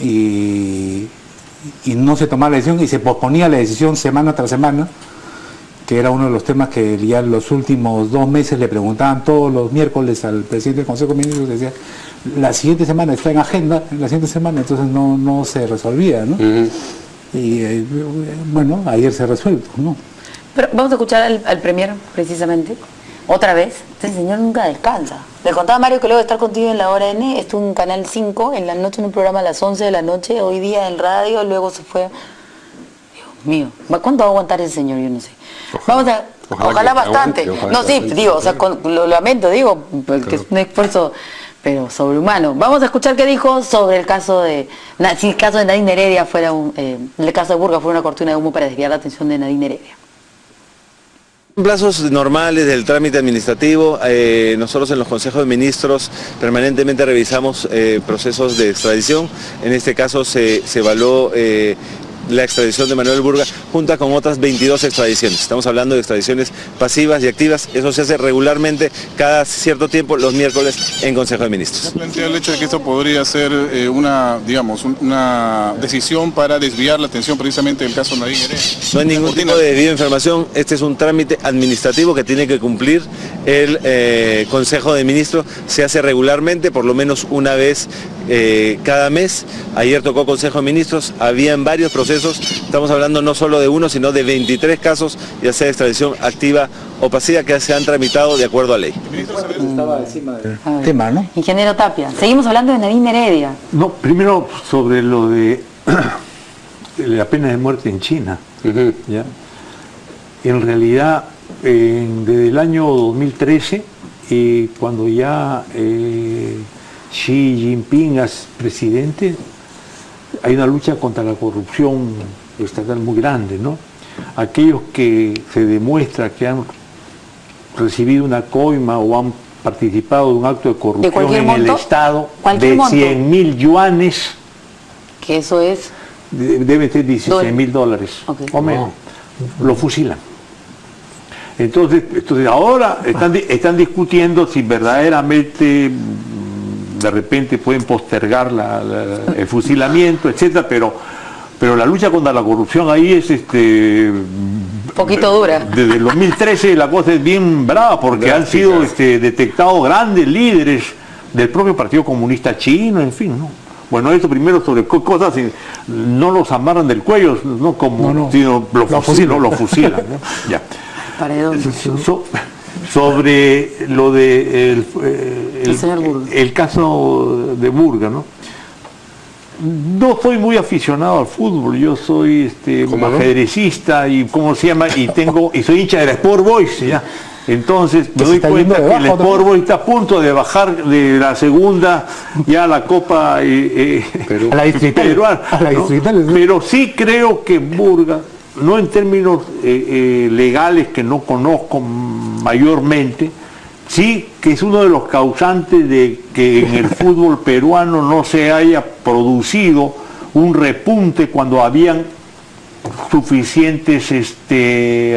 Y y no se tomaba la decisión y se posponía la decisión semana tras semana, que era uno de los temas que ya en los últimos 2 meses le preguntaban todos los miércoles al presidente del Consejo de Ministros, decía, la siguiente semana está en agenda, la siguiente semana, entonces no se resolvía, ¿no? Y bueno, ayer se resuelto, ¿no?
Pero vamos a escuchar al Premier, precisamente, otra vez. Este señor nunca descansa. Le contaba a Mario que luego de estar contigo en la hora N, estuvo en Canal 5, en la noche en un programa a las 11 de la noche, hoy día en radio, luego se fue. Dios mío, ¿cuánto va a aguantar ese señor? Yo no sé. Vamos a... Ojalá bastante. No, sí, digo, o sea, lo lamento, digo, porque es un esfuerzo, pero sobrehumano. Vamos a escuchar qué dijo sobre el caso de... Si el caso de Nadine Heredia fuera el caso de Burga fuera una cortina de humo para desviar la atención de Nadine Heredia.
En plazos normales del trámite administrativo, nosotros en los consejos de ministros permanentemente revisamos procesos de extradición. En este caso se evaluó la extradición de Manuel Burga junto con otras 22 extradiciones. Estamos hablando de extradiciones pasivas y activas. Eso se hace regularmente cada cierto tiempo los miércoles en Consejo de Ministros.
¿Se plantea el hecho de que esto podría ser una decisión para desviar la atención precisamente del caso Nadine Heredia?
No hay ningún tipo de desvío de información. Este es un trámite administrativo que tiene que cumplir el Consejo de Ministros. Se hace regularmente, por lo menos una vez cada mes. Ayer tocó Consejo de Ministros, habían varios procesos, estamos hablando no solo de uno, sino de 23 casos, ya sea de extradición activa o pasiva, que se han tramitado de acuerdo a ley.
Estaba encima del tema, ¿no?
Ingeniero Tapia, seguimos hablando de Nadine Heredia.
No, primero sobre lo de la pena de muerte en China. ¿Ya? En realidad, desde el año 2013, cuando ya Xi Jinping es presidente, hay una lucha contra la corrupción estatal muy grande, ¿no? Aquellos que se demuestra que han recibido una coima o han participado de un acto de corrupción en el Estado de 100.000 yuanes,
que eso es...
debe ser $16.000,
okay,
o menos, lo fusilan. Entonces ahora están discutiendo si verdaderamente de repente pueden postergar el fusilamiento, etcétera, pero la lucha contra la corrupción ahí es
poquito dura.
Desde el 2013 la cosa es bien brava, porque han sido detectados grandes líderes del propio Partido Comunista Chino, en fin, ¿no? Bueno, esto primero sobre cosas, no los amarran del cuello, no como, sino lo fusilan, ¿no? Ya. Sobre lo de el caso de Burga, ¿no? No soy muy aficionado al fútbol, yo soy ajedrecista y ¿cómo se llama? Y soy hincha del Sport Boys, ¿ya? Entonces me doy cuenta que el Sport Boys está a punto de bajar de la segunda ya a la Copa
a la distrital,
¿no? Pero sí creo que Burga, no en términos legales que no conozco mayormente, sí que es uno de los causantes de que en el fútbol peruano no se haya producido un repunte cuando habían suficientes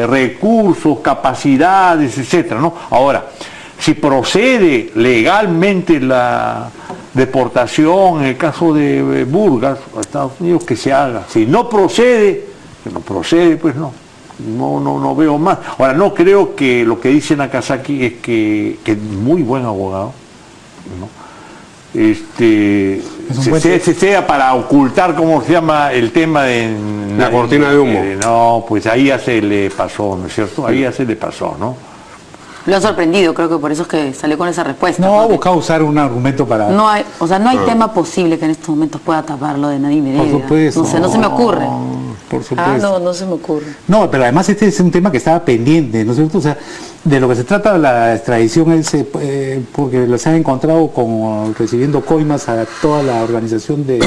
recursos, capacidades, etcétera, ¿no? Ahora, si procede legalmente la deportación en el caso de Burgas a Estados Unidos, que se haga. Si no procede, que no procede, pues no veo más. Ahora, no creo que lo que dice Nakazaki es que es muy buen abogado, ¿no? Sea para ocultar, ¿cómo se llama? El tema de
la cortina de humo.
No, pues ahí ya se le pasó, ¿no es cierto? Ahí ya se le pasó, ¿no?
Lo ha sorprendido, creo que por eso es que salió con esa respuesta.
No ha buscado usar un argumento para...
No hay tema posible que en estos momentos pueda tapar lo de Nadine Heredia.
Por supuesto.
No se me ocurre.
Por supuesto.
No se me ocurre.
No, pero además este es un tema que estaba pendiente, ¿no es cierto? O sea, de lo que se trata la extradición es porque los han encontrado recibiendo coimas a toda la organización de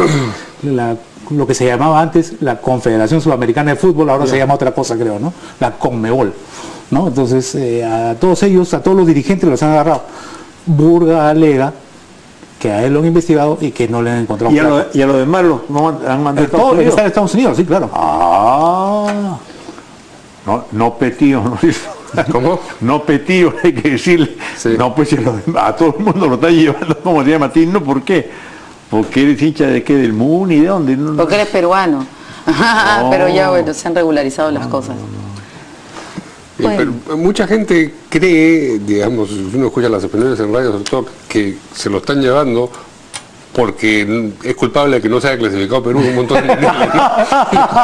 lo que se llamaba antes la Confederación Sudamericana de Fútbol, ahora se llama otra cosa, creo, ¿no? La Conmebol, ¿no? Entonces, a todos ellos, a todos los dirigentes los han agarrado. Burga alega que a él lo han investigado y que no le han encontrado.
¿Y a los demás no han mandado a Estados Unidos?
Está en Estados Unidos, sí, claro.
No petío, ¿no?
¿Cómo?
No petío, hay que decirle. Sí. No, pues a todo el mundo lo está llevando, ¿cómo se llama? ¿No? ¿Por qué? Porque eres hincha de qué, del MUNI, ¿de dónde?
Porque eres peruano. Pero ya, bueno, se han regularizado las cosas.
Pero mucha gente cree, digamos, si uno escucha las opiniones en radio, sobre todo, que se lo están llevando porque es culpable de que no se haya clasificado Perú un montón de niños.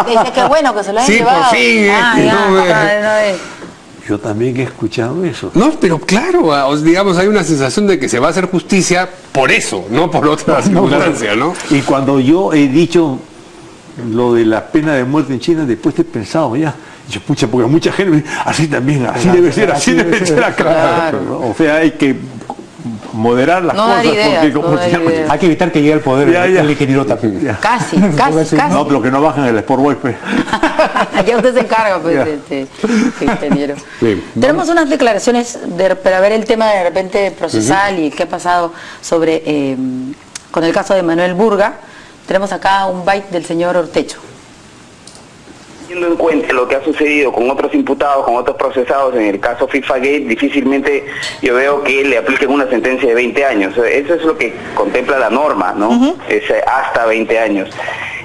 Dice que bueno que se lo hayan llevado.
Sí, por fin.
Yo también he escuchado eso.
No, pero claro, digamos, hay una sensación de que se va a hacer justicia por eso, no por otra circunstancia, ¿no?
Y cuando yo he dicho lo de la pena de muerte en China, después he pensado ya, yo, pucha, porque mucha gente me dice, así también, así debe ser, así debe ser acá. Claro. O sea, hay que moderar las cosas,
ideas,
porque como se llama,
hay que evitar que llegue al poder el ingeniero Tapia.
Casi.
No, pero que no bajan el Sport Boys, pues.
Ya usted se encarga, pues, ingeniero. Bien, tenemos unas declaraciones para ver el tema de repente procesal y qué ha pasado sobre con el caso de Manuel Burga. Tenemos acá un byte del señor Ortecho.
Teniendo en cuenta lo que ha sucedido con otros imputados, con otros procesados en el caso FIFA Gate, difícilmente yo veo que le apliquen una sentencia de 20 años. Eso es lo que contempla la norma, ¿no? Es hasta 20 años.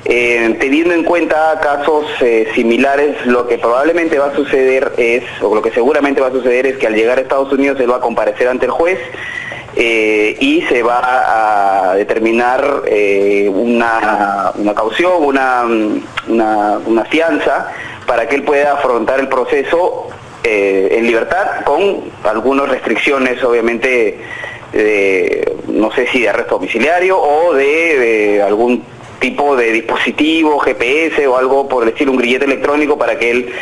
Teniendo en cuenta casos similares, lo que probablemente va a suceder es, o lo que seguramente va a suceder es que al llegar a Estados Unidos él va a comparecer ante el juez y se va a determinar una caución, una fianza para que él pueda afrontar el proceso en libertad, con algunas restricciones obviamente no sé si de arresto domiciliario o de algún tipo de dispositivo, GPS o algo por el estilo, un grillete electrónico para que él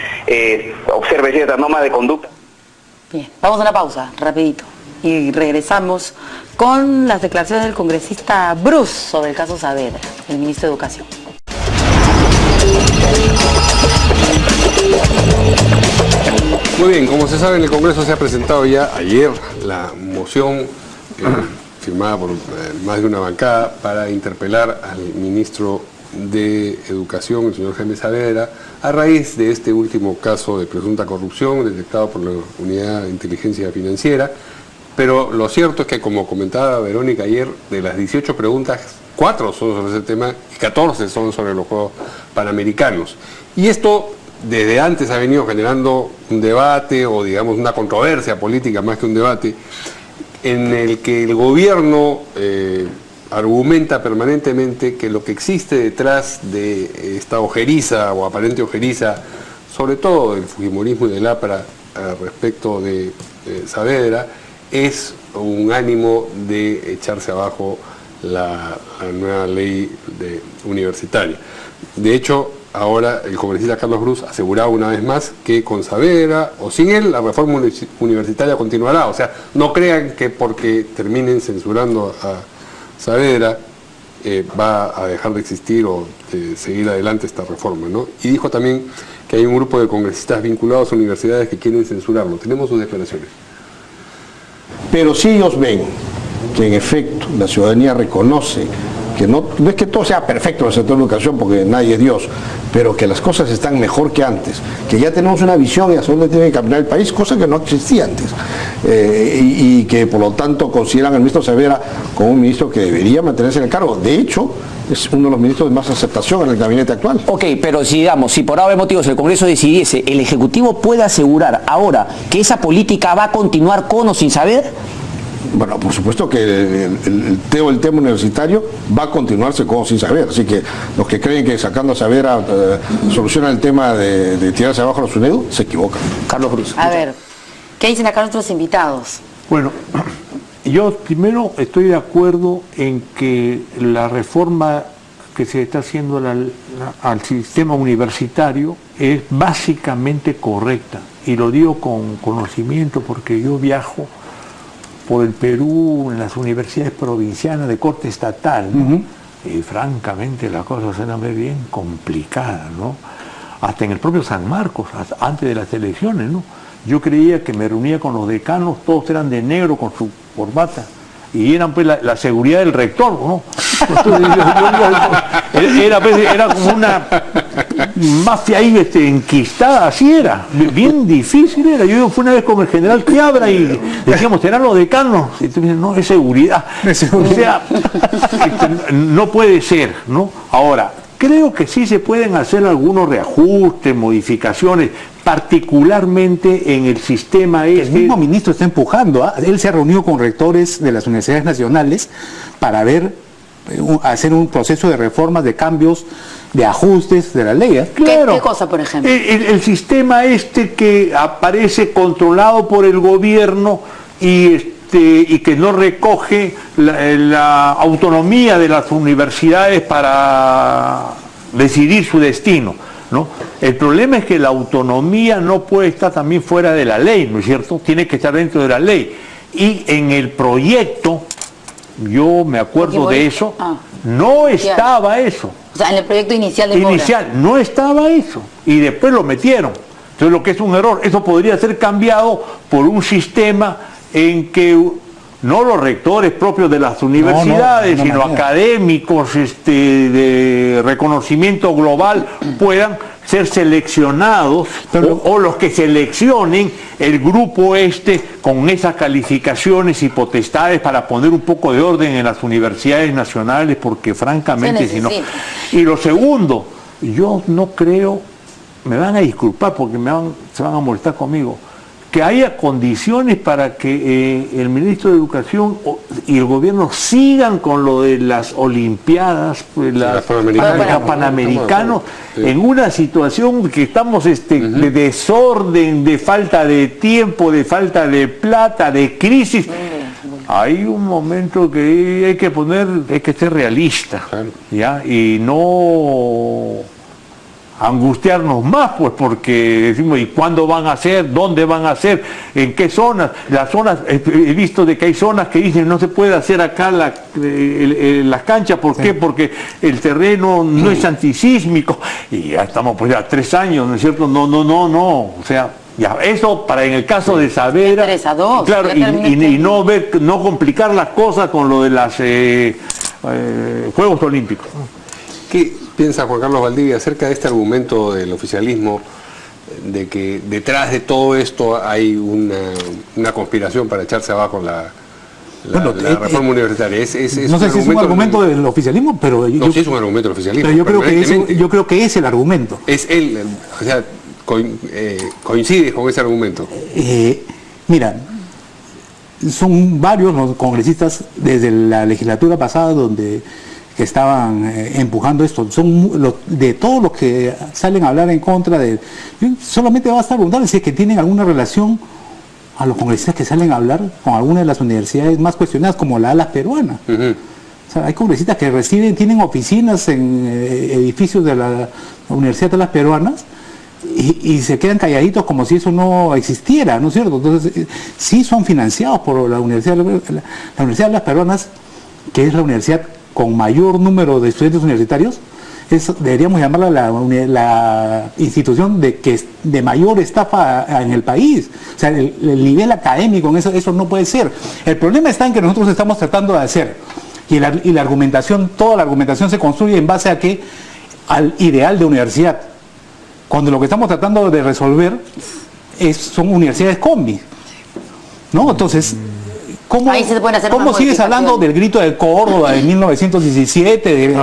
observe ciertas normas de conducta.
Bien, vamos a una pausa, rapidito. Y regresamos con las declaraciones del congresista Bruce sobre el caso Saavedra, el ministro de Educación.
Muy bien, como se sabe, en el Congreso se ha presentado ya ayer la moción firmada por más de una bancada para interpelar al ministro de Educación, el señor Jaime Saavedra, a raíz de este último caso de presunta corrupción detectado por la Unidad de Inteligencia Financiera. Pero lo cierto es que, como comentaba Verónica ayer, de las 18 preguntas, 4 son sobre ese tema y 14 son sobre los Juegos Panamericanos. Y esto desde antes ha venido generando un debate o, digamos, una controversia política más que un debate, en el que el gobierno argumenta permanentemente que lo que existe detrás de esta ojeriza o aparente ojeriza, sobre todo del fujimorismo y del APRA respecto de Saavedra, es un ánimo de echarse abajo la nueva ley universitaria. De hecho, ahora el congresista Carlos Bruce aseguraba una vez más que con Saavedra o sin él la reforma universitaria continuará. O sea, no crean que porque terminen censurando a Saavedra va a dejar de existir o de seguir adelante esta reforma, ¿no? Y dijo también que hay un grupo de congresistas vinculados a universidades que quieren censurarlo. Tenemos sus declaraciones.
Pero si ellos ven que en efecto la ciudadanía reconoce que no es que todo sea perfecto en el sector de educación porque nadie es Dios, pero que las cosas están mejor que antes, que ya tenemos una visión hacia dónde tiene que caminar el país, cosa que no existía antes, y que por lo tanto consideran al ministro Saavedra como un ministro que debería mantenerse en el cargo. De hecho, es uno de los ministros de más aceptación en el gabinete actual.
Ok, pero si por haber motivos el Congreso decidiese, ¿el Ejecutivo puede asegurar ahora que esa política va a continuar con o sin Saavedra?
Bueno, por supuesto que el tema universitario va a continuarse con o sin Saavedra, así que los que creen que sacando a Saavedra solucionan el tema de tirarse abajo a los SUNEDU, se equivocan.
Carlos Cruz.
A ver, ¿qué dicen acá nuestros invitados?
Bueno, yo primero estoy de acuerdo en que la reforma que se está haciendo al sistema universitario es básicamente correcta, y lo digo con conocimiento porque yo viajo por el Perú en las universidades provincianas de corte estatal, ¿no? Y francamente la cosa suena muy bien complicada, ¿no? Hasta en el propio San Marcos, antes de las elecciones, ¿no? Yo creía que me reunía con los decanos, todos eran de negro con su corbata, y eran pues la seguridad del rector, ¿no? Entonces, era como una mafia ahí enquistada, así era, bien difícil era. Yo fui una vez con el general Quiabra y decíamos, ¿serán los decanos? Y tú dices, no, es seguridad. O sea, no puede ser, ¿no? Ahora, creo que sí se pueden hacer algunos reajustes, modificaciones, particularmente en el sistema
El mismo ministro está empujando, ¿ah? Él se ha reunido con rectores de las universidades nacionales para hacer un proceso de reformas, de cambios, de ajustes de la ley.
Claro. ¿Qué cosa, por ejemplo?
El sistema que aparece controlado por el gobierno y que no recoge la autonomía de las universidades para decidir su destino, ¿no? El problema es que la autonomía no puede estar también fuera de la ley, ¿no es cierto? Tiene que estar dentro de la ley. Y en el proyecto, yo me acuerdo de eso, no estaba eso.
O sea, en el proyecto inicial de Mora.
No estaba eso. Y después lo metieron. Entonces, lo que es un error, eso podría ser cambiado por un sistema en que no los rectores propios de las universidades, sino académicos de reconocimiento global puedan ser seleccionados, o los que seleccionen el grupo con esas calificaciones y potestades para poner un poco de orden en las universidades nacionales, porque francamente si no. Y lo segundo, yo no creo, me van a disculpar porque se van a molestar conmigo, que haya condiciones para que el ministro de Educación y el gobierno sigan con lo de las Olimpiadas, los Panamericanos, en una situación que estamos de desorden, de falta de tiempo, de falta de plata, de crisis. Hay un momento que hay que ser realista, ¿ya? Y no angustiarnos más, pues, porque decimos, ¿y cuándo van a hacer? ¿Dónde van a hacer? ¿En qué zonas? Las zonas, he visto de que hay zonas que dicen no se puede hacer acá las canchas, ¿por qué? Porque el terreno no es antisísmico, y ya estamos pues ya 3 años, ¿no es cierto? No, o sea, ya, eso para en el caso de Saavedra,
3-2,
claro, y no complicar las cosas con lo de las Juegos Olímpicos.
¿Qué piensa Juan Carlos Valdivia acerca de este argumento del oficialismo de que detrás de todo esto hay una conspiración para echarse abajo la reforma universitaria?
No sé si es un argumento del oficialismo, pero
no, sí es un argumento del oficialismo.
Pero yo creo que es el argumento.
Es él, o sea, coincide con ese argumento.
Mira, son varios los congresistas desde la legislatura pasada que estaban empujando esto. Son de todos los que salen a hablar en contra de... Yo solamente va a estar preguntando si es que tienen alguna relación a los congresistas que salen a hablar con alguna de las universidades más cuestionadas, como la Alas Peruana. O sea, hay congresistas que tienen oficinas en edificios de la Universidad de las Peruanas y se quedan calladitos como si eso no existiera, ¿no es cierto? Entonces, sí son financiados por la Universidad de las Peruanas, que es la universidad con mayor número de estudiantes universitarios. Deberíamos llamarla la institución de mayor estafa en el país. O sea, el nivel académico, eso no puede ser. El problema está en que nosotros estamos tratando de hacer, y la argumentación, toda la argumentación se construye en base a al ideal de universidad, cuando lo que estamos tratando de resolver son universidades combi, ¿no? Entonces, ¿cómo sigues hablando del grito de Córdoba de 1917?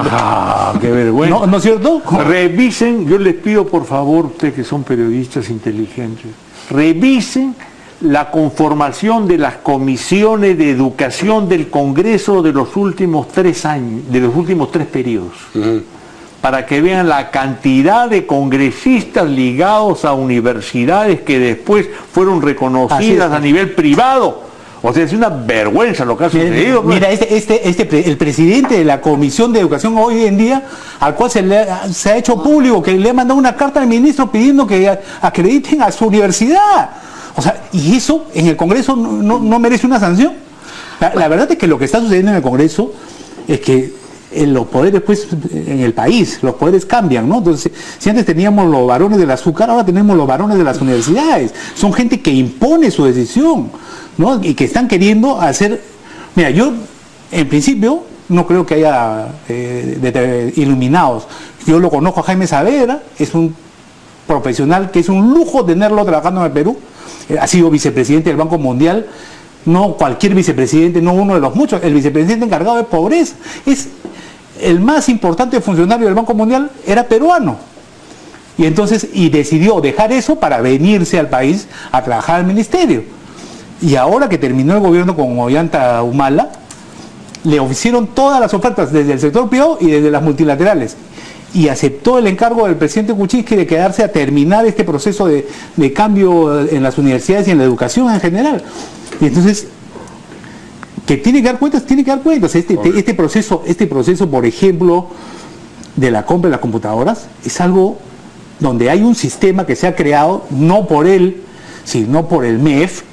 ¡Qué vergüenza!
¿No es cierto?
Revisen, yo les pido por favor, ustedes que son periodistas inteligentes, revisen la conformación de las comisiones de educación del Congreso de los últimos 3 años, de los últimos 3 periodos. Para que vean la cantidad de congresistas ligados a universidades que después fueron reconocidas a nivel privado. O sea, es una vergüenza lo que ha sucedido.
Mira, el presidente de la Comisión de Educación hoy en día, al cual se ha hecho público, que le ha mandado una carta al ministro pidiendo que acrediten a su universidad. O sea, y eso en el Congreso no merece una sanción. La verdad es que lo que está sucediendo en el Congreso es que los poderes, pues, en el país, los poderes cambian, ¿no? Entonces, si antes teníamos los varones del azúcar, ahora tenemos los varones de las universidades. Son gente que impone su decisión, ¿no? Y que están queriendo hacer... Mira, yo, en principio, no creo que haya iluminados. Yo lo conozco a Jaime Saavedra, es un profesional que es un lujo tenerlo trabajando en el Perú. Ha sido vicepresidente del Banco Mundial, no cualquier vicepresidente, no uno de los muchos, el vicepresidente encargado de pobreza. el más importante funcionario del Banco Mundial era peruano. Y decidió dejar eso para venirse al país a trabajar al ministerio. Y ahora que terminó el gobierno con Ollanta Humala, le ofrecieron todas las ofertas desde el sector privado y desde las multilaterales. Y aceptó el encargo del presidente Kuczynski de quedarse a terminar este proceso de cambio en las universidades y en la educación en general. Y entonces, que tiene que dar cuentas, tiene que dar cuentas. Este proceso, por ejemplo, de la compra de las computadoras, es algo donde hay un sistema que se ha creado, no por él, sino por el MEF,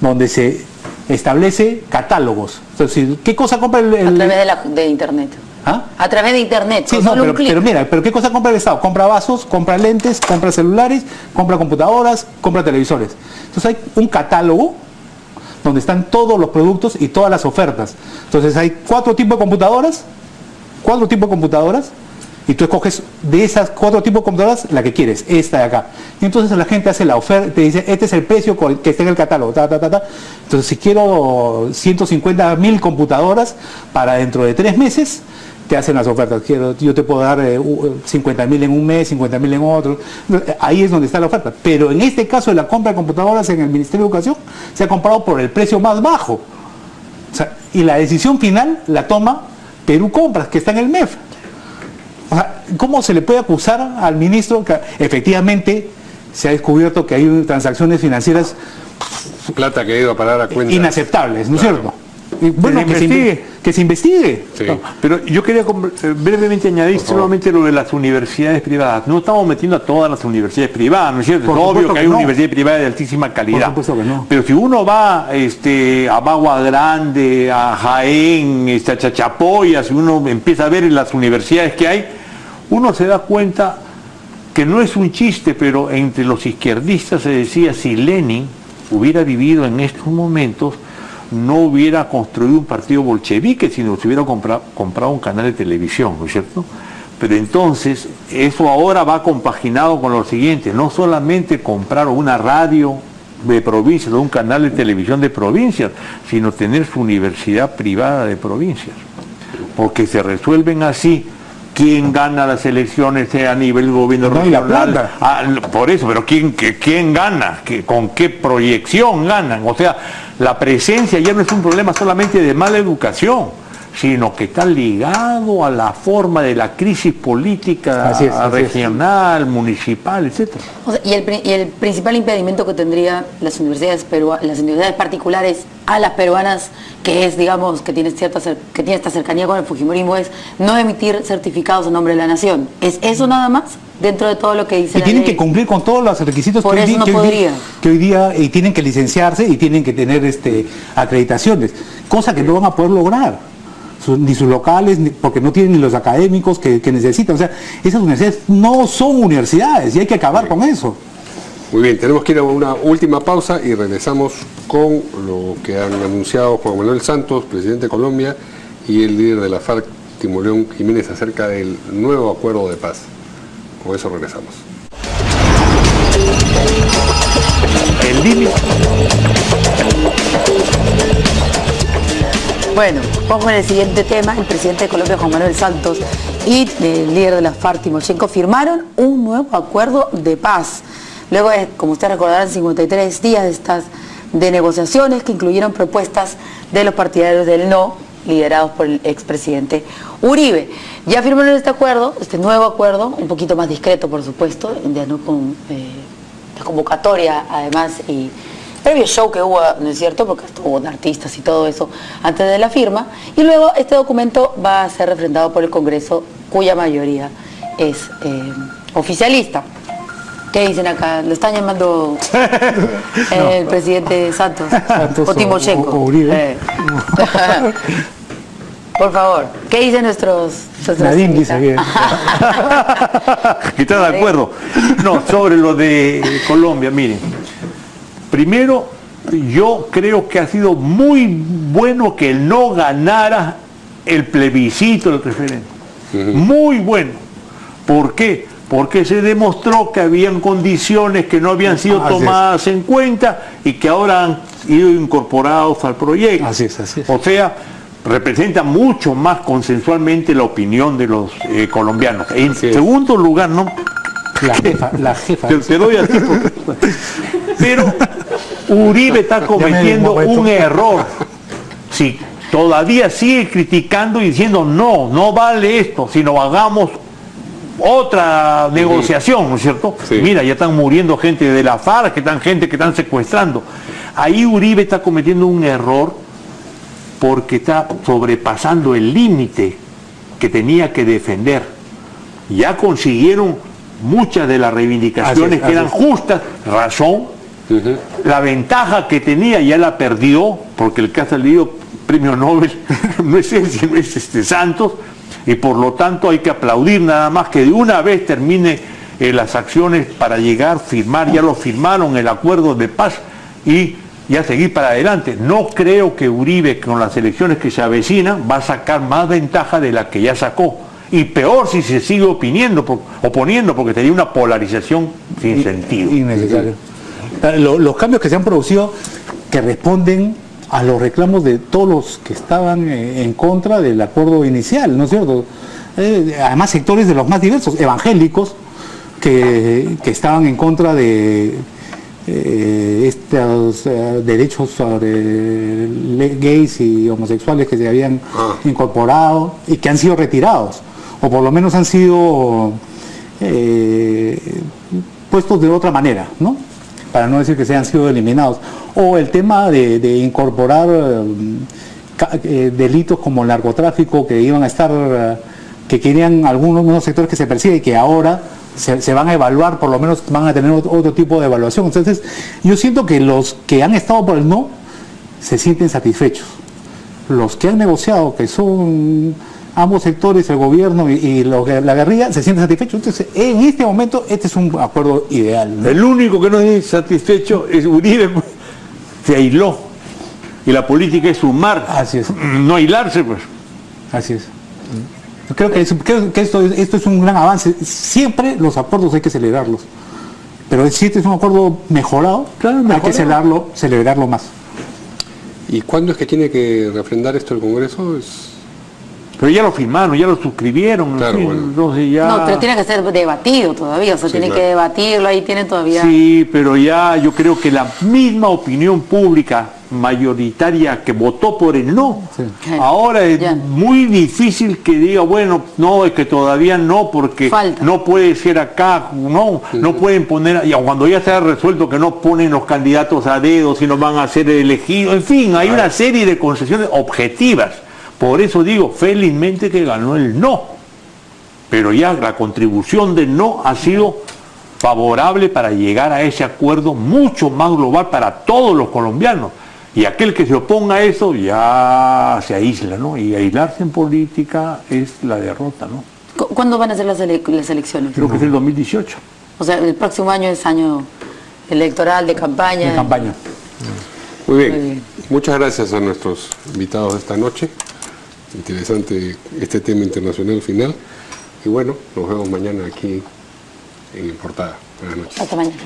donde se establece catálogos. Entonces, ¿qué cosa compra el
a través de Internet?
¿Ah?
A través de Internet,
sí,
solo un clic.
Pero mira, ¿qué cosa compra el Estado? Compra vasos, compra lentes, compra celulares, compra computadoras, compra televisores. Entonces hay un catálogo donde están todos los productos y todas las ofertas. Entonces hay 4 tipos de computadoras, y tú escoges de esas 4 tipos de computadoras la que quieres, esta de acá. Y entonces la gente hace la oferta, te dice, este es el precio que está en el catálogo, Entonces, si quiero 150.000 computadoras para dentro de 3 meses, te hacen las ofertas. Yo te puedo dar 50.000 en un mes, 50.000 en otro. Ahí es donde está la oferta. Pero en este caso de la compra de computadoras en el Ministerio de Educación, se ha comprado por el precio más bajo. O sea, y la decisión final la toma Perú Compras, que está en el MEF. O sea, ¿cómo se le puede acusar al ministro que efectivamente se ha descubierto que hay transacciones financieras
plata que ha ido a parar a cuentas
inaceptables, ¿no es cierto? Y
bueno,
que se investigue.
Sí. No, pero yo quería brevemente añadir solamente lo de las universidades privadas. No estamos metiendo a todas las universidades privadas, ¿no es cierto? Es obvio que hay universidades privadas de altísima calidad.
Por supuesto que no.
Pero si uno va a Bagua Grande, a Jaén, a Chachapoyas, si uno empieza a ver en las universidades que hay, uno se da cuenta que no es un chiste, pero entre los izquierdistas se decía, si Lenin hubiera vivido en estos momentos, no hubiera construido un partido bolchevique, sino se hubiera comprado un canal de televisión, ¿no es cierto? Pero entonces, eso ahora va compaginado con lo siguiente, no solamente comprar una radio de provincias o un canal de televisión de provincias, sino tener su universidad privada de provincias, porque se resuelven así. ¿Quién gana las elecciones a nivel gobierno regional? Por eso, pero ¿quién gana? ¿Con qué proyección ganan? O sea, la presencia ya no es un problema solamente de mala educación, sino que está ligado a la forma de la crisis política regional, municipal, etc.
O sea, y el principal impedimento que tendría las universidades particulares a las peruanas, que es, digamos, que tiene esta cercanía con el fujimorismo, es no emitir certificados en nombre de la nación. ¿Es eso nada más dentro de todo lo que dice la ley?
Y tienen que cumplir con todos los requisitos
que
hoy día y tienen que licenciarse y tienen que tener acreditaciones, cosa que no van a poder lograr. Ni sus locales, porque no tienen ni los académicos que necesitan. O sea, esas universidades no son universidades y hay que acabar con eso.
Muy bien, tenemos que ir a una última pausa y regresamos con lo que han anunciado Juan Manuel Santos, presidente de Colombia, y el líder de la FARC, Timoleón Jiménez, acerca del nuevo acuerdo de paz. Con eso regresamos.
El límite.
Bueno, vamos con el siguiente tema. El presidente de Colombia, Juan Manuel Santos, y el líder de la FARC, Timochenko, firmaron un nuevo acuerdo de paz. Luego de, como ustedes recordarán, 53 días de negociaciones que incluyeron propuestas de los partidarios del no, liderados por el expresidente Uribe. Ya firmaron este nuevo acuerdo, un poquito más discreto, por supuesto, ya no con la convocatoria, además, y previo show que hubo, ¿no es cierto?, porque estuvo artistas y todo eso antes de la firma, y luego este documento va a ser refrendado por el Congreso, cuya mayoría es oficialista. ¿Qué dicen acá? ¿Lo están llamando el presidente Santos o Timochenko?
O Uribe.
Por favor, ¿qué dicen nuestros
Nadine dice bien.
¿Está de acuerdo? No, sobre lo de Colombia, miren. Primero, yo creo que ha sido muy bueno que no ganara el plebiscito del referéndum. Muy bueno. ¿Por qué? Porque se demostró que habían condiciones que no habían sido tomadas en cuenta y que ahora han sido incorporados al proyecto.
Así es.
O sea, representa mucho más consensualmente la opinión de los colombianos. En segundo lugar, no.
La jefa.
Te doy a ti. Pero Uribe está cometiendo un error. Sí, todavía sigue criticando y diciendo no vale esto, sino hagamos otra negociación, ¿no es cierto? Sí. Mira, ya están muriendo gente de la FARC, gente que están secuestrando. Ahí Uribe está cometiendo un error porque está sobrepasando el límite que tenía que defender. Ya consiguieron muchas de las reivindicaciones que eran justas, razón. La ventaja que tenía ya la perdió, porque el que ha salido premio Nobel no es él, sino es Santos, y por lo tanto hay que aplaudir nada más que de una vez termine las acciones para llegar, firmar, ya lo firmaron el acuerdo de paz y ya seguir para adelante. No creo que Uribe, con las elecciones que se avecinan, va a sacar más ventaja de la que ya sacó. Y peor si se sigue oponiendo, porque sería una polarización sin sentido.
Innecesario. Los cambios que se han producido, que responden a los reclamos de todos los que estaban en contra del acuerdo inicial, ¿no es cierto? Además, sectores de los más diversos, evangélicos, que estaban en contra de estos derechos sobre gays y homosexuales que se habían incorporado y que han sido retirados, o por lo menos han sido puestos de otra manera, ¿no? Para no decir que se han sido eliminados. O el tema de incorporar delitos como el narcotráfico que iban a estar, que querían algunos sectores que se persiguen y que ahora se van a evaluar, por lo menos van a tener otro tipo de evaluación. Entonces, yo siento que los que han estado por el no se sienten satisfechos. Los que han negociado, que son ambos sectores, el gobierno y la guerrilla, se sienten satisfechos. Entonces, en este momento, este es un acuerdo ideal, ¿no?
El único que no es satisfecho es Uribe, se aisló. Y la política es sumar,
así es,
no aislarse, pues.
Así es. Creo que esto es un gran avance. Siempre los acuerdos hay que celebrarlos. Pero si este es un acuerdo mejorado, hay que celebrarlo más.
¿Y cuándo es que tiene que refrendar esto el Congreso?
Pero ya lo firmaron, ya lo suscribieron.
Claro, bueno.
Entonces ya...
No, pero tiene que ser debatido todavía, o sea, tienen que debatirlo, ahí tienen todavía...
Sí, pero ya yo creo que la misma opinión pública mayoritaria que votó por el no, ahora es muy difícil que diga, bueno, no, es que todavía no, porque no puede ser acá, no pueden poner, y cuando ya se ha resuelto que no ponen los candidatos a dedo, sino van a ser elegidos, en fin, hay una serie de concesiones objetivas. Por eso digo, felizmente que ganó el no, pero ya la contribución del no ha sido favorable para llegar a ese acuerdo mucho más global para todos los colombianos. Y aquel que se oponga a eso ya se aísla, ¿no? Y aislarse en política es la derrota, ¿no?
¿Cuándo van a ser las elecciones?
Creo que es el 2018.
O sea, el próximo año es año electoral, de campaña.
De campaña.
Muy bien. Muchas gracias a nuestros invitados de esta noche. Interesante este tema internacional final. Y bueno, nos vemos mañana aquí en Portada. Buenas noches.
Hasta mañana.